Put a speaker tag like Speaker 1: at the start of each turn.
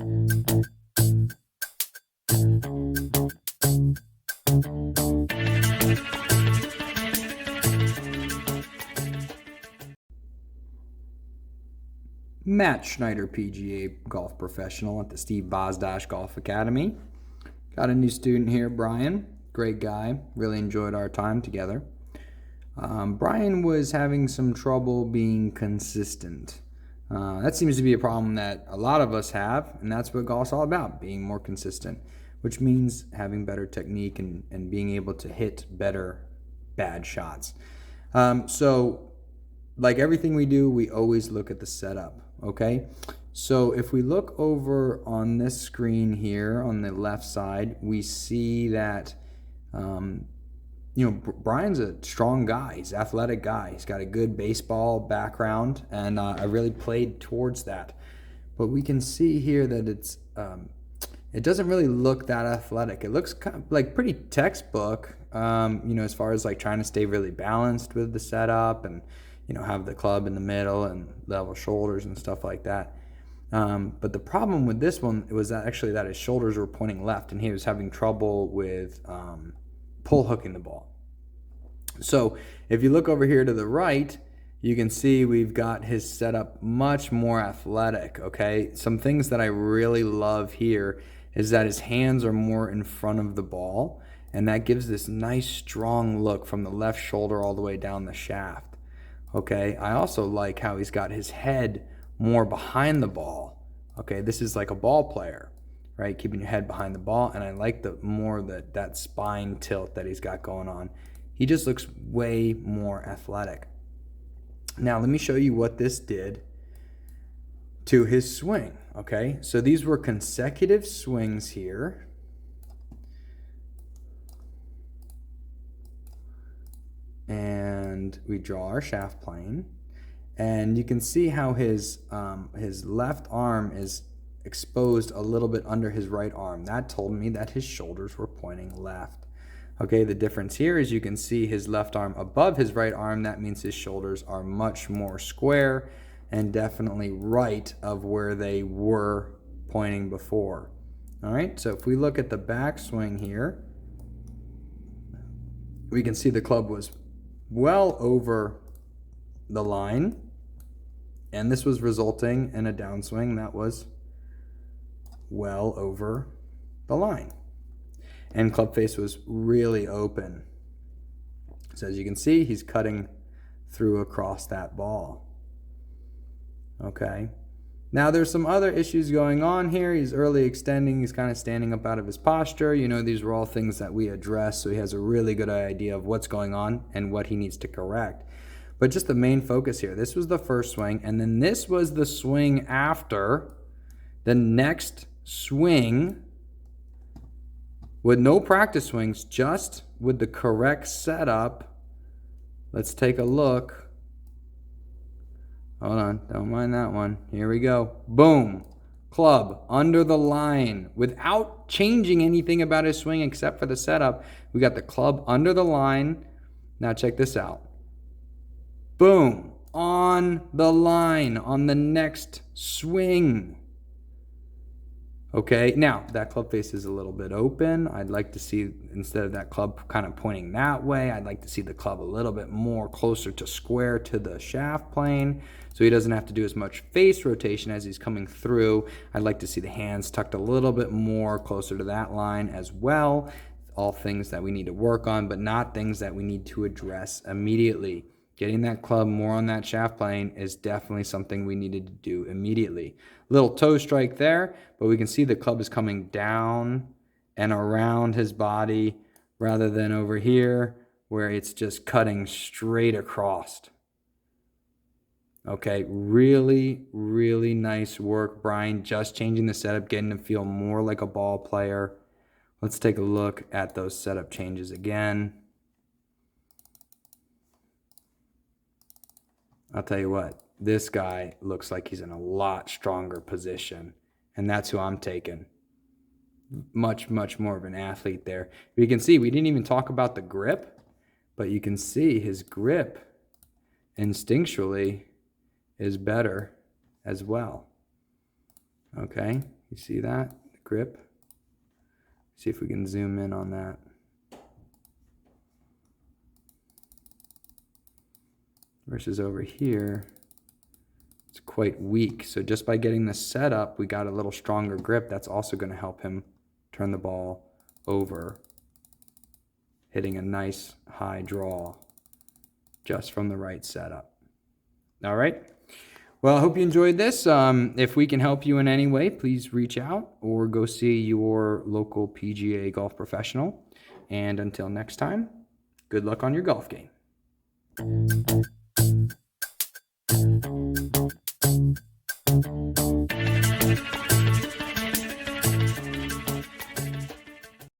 Speaker 1: Matt Schneider, PGA golf professional at the Steve Bosdash Golf Academy. Got a new student here, Brian. Great guy. Really enjoyed our time together. Brian was having some trouble being consistent. That seems to be a problem that a lot of us have, and that's what golf's all about, being more consistent, which means having better technique and being able to hit better bad shots. So like everything we do, we always look at the setup, okay? So if we look over on this screen here on the left side, we see that Brian's a strong guy. He's an athletic guy. He's got a good baseball background, and I really played towards that. But we can see here that it doesn't really look that athletic. It looks kind of like pretty textbook, as far as like trying to stay really balanced with the setup and, have the club in the middle and level shoulders and stuff like that. But the problem with this one was that his shoulders were pointing left, and he was having trouble with pull hooking the ball. So if you look over here to the right, you can see we've got his setup much more athletic, okay? Some things that I really love here is that his hands are more in front of the ball, and that gives this nice strong look from the left shoulder all the way down the shaft, okay? I also like how he's got his head more behind the ball, okay? This is like a ball player, right? Keeping your head behind the ball, and I like that spine tilt that he's got going on. He just looks way more athletic. Now, let me show you what this did to his swing, okay? So these were consecutive swings here. And we draw our shaft plane. And you can see how his left arm is exposed a little bit under his right arm. That told me that his shoulders were pointing left. Okay, the difference here is you can see his left arm above his right arm. That means his shoulders are much more square and definitely right of where they were pointing before. All right, so if we look at the backswing here, we can see the club was well over the line, and this was resulting in a downswing that was well over the line. And club face was really open. So as you can see, he's cutting through across that ball. Okay. Now there's some other issues going on here. He's early extending. He's kind of standing up out of his posture. These were all things that we addressed, so he has a really good idea of what's going on and what he needs to correct. But just the main focus here, this was the first swing, and then this was the swing after. The next swing, with no practice swings, just with the correct setup. Let's take a look. Hold on, don't mind that one. Here we go. Boom. Club under the line without changing anything about his swing except for the setup. We got the club under the line. Now check this out. Boom. On the line on the next swing. Okay, now that club face is a little bit open. I'd like to see, instead of that club kind of pointing that way, I'd like to see the club a little bit more closer to square to the shaft plane, so he doesn't have to do as much face rotation as he's coming through. I'd like to see the hands tucked a little bit more closer to that line as well. All things that we need to work on, but not things that we need to address immediately. Getting that club more on that shaft plane is definitely something we needed to do immediately. Little toe strike there, but we can see the club is coming down and around his body rather than over here where it's just cutting straight across. Okay, really, really nice work, Brian. Just changing the setup, getting him to feel more like a ball player. Let's take a look at those setup changes again. I'll tell you what, this guy looks like he's in a lot stronger position, and that's who I'm taking. Much, much more of an athlete there. You can see we didn't even talk about the grip, but you can see his grip instinctually is better as well. Okay, You see that? The grip. See if we can zoom in on that. Versus over here, it's quite weak. So just by getting this set up, we got a little stronger grip. That's also going to help him turn the ball over, hitting a nice high draw just from the right setup. All right. Well, I hope you enjoyed this. If we can help you in any way, please reach out or go see your local PGA golf professional. And until next time, good luck on your golf game.